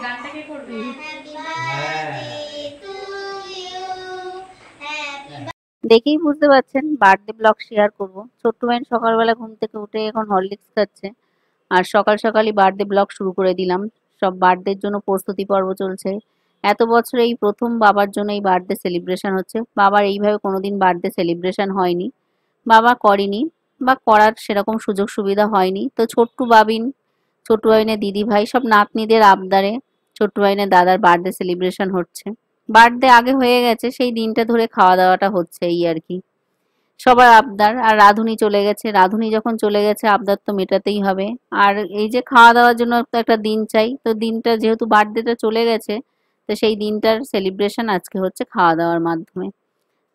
গানটা কে করবে? দেখেই বুঝতে পারছেন বার্থডে ব্লগ শেয়ার করব। ছোট্ট ভাই সকালবেলা ঘুম থেকে উঠে এখন হরলিক্স খাচ্ছে, আর সকাল সকালই বার্থডে ব্লগ শুরু করে দিলাম। সব বার্থডের জন্য প্রস্তুতি পর্ব চলছে। এত বছরে এই প্রথম বাবার জন্য এই বার্থডে সেলিব্রেশন হচ্ছে। বাবার এইভাবে কোনোদিন বার্থডে সেলিব্রেশন হয়নি, বাবা করেনি বা করার সেরকম সুযোগ সুবিধা হয়নি। তো ছোট্ট বাবিনের দিদি ভাই সব নাতনিদের আবদারে ছোট্ট বাবিনের দাদার বার্থডে সেলিব্রেশন হচ্ছে। বার্থডে আগে হয়ে গেছে, সেই দিনটা ধরে খাওয়া দাওয়াটা হচ্ছে এই আর কি। সবার আবদার। আর রাঁধুনি চলে গেছে, রাঁধুনি যখন চলে গেছে আবদার তো মেটাতেই হবে। আর এই যে খাওয়া দাওয়ার জন্য তো একটা দিন চাই, তো দিনটা যেহেতু বার্থডেটা চলে গেছে, তো সেই দিনটার সেলিব্রেশন আজকে হচ্ছে খাওয়া দাওয়ার মাধ্যমে।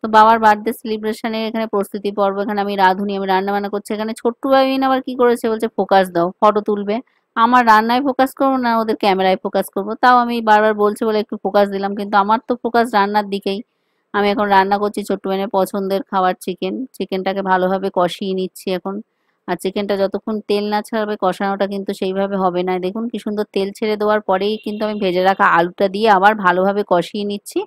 তো বাবার বার্থডে সেলিব্রেশনের এখানে প্রস্তুতি পর্ব, এখানে আমি রাঁধুনি, আমি রান্না বান্না করছি। এখানে ছোট্ট বাবিন আবার কি করেছে, বলছে ফোকাস দাও, ফটো তুলবে। আমার রান্নায় ফোকাস করবো না ওদের ক্যামেরায় ফোকাস করবো, তাও আমি বারবার বলছে বলে একটু ফোকাস দিলাম, কিন্তু আমার তো ফোকাস রান্নার দিকেই। আমি এখন রান্না করছি ছোট্ট বাবিনের পছন্দের খাবার চিকেনটাকে ভালোভাবে কষিয়ে নিচ্ছি এখন। আর চিকেনটা যতক্ষণ তেল না ছাড়বে কষানোটা কিন্তু সেইভাবে হবে না। দেখুন কি সুন্দর তেল ছেড়ে দেওয়ার পরেই কিন্তু আমি ভেজে রাখা আলুটা দিয়ে আবার ভালোভাবে কষিয়ে নিচ্ছি।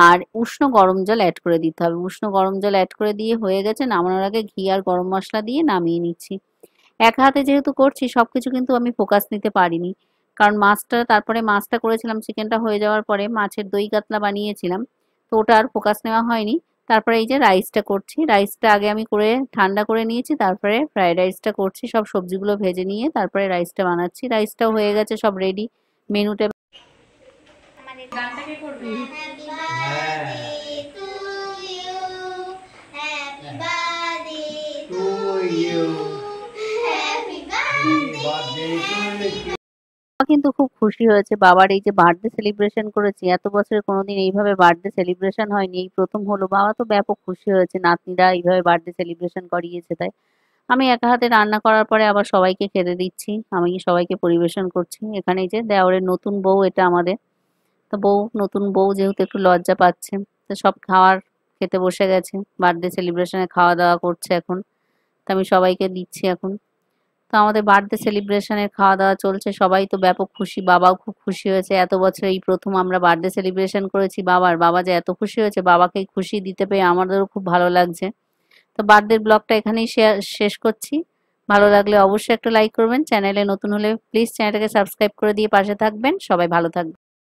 আর উষ্ণ গরম জল অ্যাড করে দিতে হবে। উষ্ণ গরম জল অ্যাড করে দিয়ে হয়ে গেছে, নামানোর আগে ঘি আর গরম মশলা দিয়ে নামিয়ে নিচ্ছি। এক হাতে যেহেতু করছি সবকিছু কিন্তু আমি ফোকাস নিতে পারিনি, কারণ মাছটা করেছিলাম চিকেনটা হয়ে যাওয়ার পরে, মাছের দই কাতলা বানিয়েছিলাম, তো ওটা আর ফোকাস নেওয়া হয়নি। তারপরে এই যে রাইসটা করছি, রাইসটা আগে আমি করে ঠান্ডা করে নিয়েছি, তারপরে ফ্রাইড রাইসটা করছি। সব সবজিগুলো ভেজে নিয়ে তারপরে রাইসটা বানাচ্ছি। রাইসটাও হয়ে গেছে, সব রেডি। মেনুটা গানটা কে করবে? কিন্তু খুব খুশি হয়েছে বাবার এই যে বার্থডে সেলিব্রেশন করেছি, এত বছরে কোনোদিন এইভাবে বার্থডে সেলিব্রেশন হয়নি, এই প্রথম হলো। বাবা তো ব্যাপক খুশি হয়েছে, নাতনিরা এইভাবে বার্থডে সেলিব্রেশন করিয়েছে তাই। আমি একা হাতে রান্না করার পরে আবার সবাইকে খেতে দিচ্ছি, আমি সবাইকে পরিবেশন করছি। এখানে এই যে দেওরের নতুন বউ, এটা আমাদের তো নতুন বউ যেহেতু একটু লজ্জা পাচ্ছে, তো সব খেতে বসে গেছে, বার্থডে সেলিব্রেশনে খাওয়া দাওয়া করছে এখন। তো আমি সবাইকে দিচ্ছি এখন। তো আমাদের বার্থডে সেলিব্রেশনের খাওয়া দাওয়া চলছে, সবাই তো ব্যাপক খুশি, বাবাও খুব খুশি হয়েছে। এত বছর এই প্রথম আমরা বার্থডে সেলিব্রেশন করেছি বাবা যে এত খুশি হয়েছে, বাবাকে খুশি দিতে পেরে আমাদেরও খুব ভালো লাগছে। তো বার্থডে ব্লগটা এখানেই শেষ করছি। ভালো লাগলে অবশ্যই একটা লাইক করবেন, চ্যানেলে নতুন হলে প্লিজ চ্যানেলটাকে সাবস্ক্রাইব করে দিয়ে পাশে থাকবেন। সবাই ভালো থাকবেন।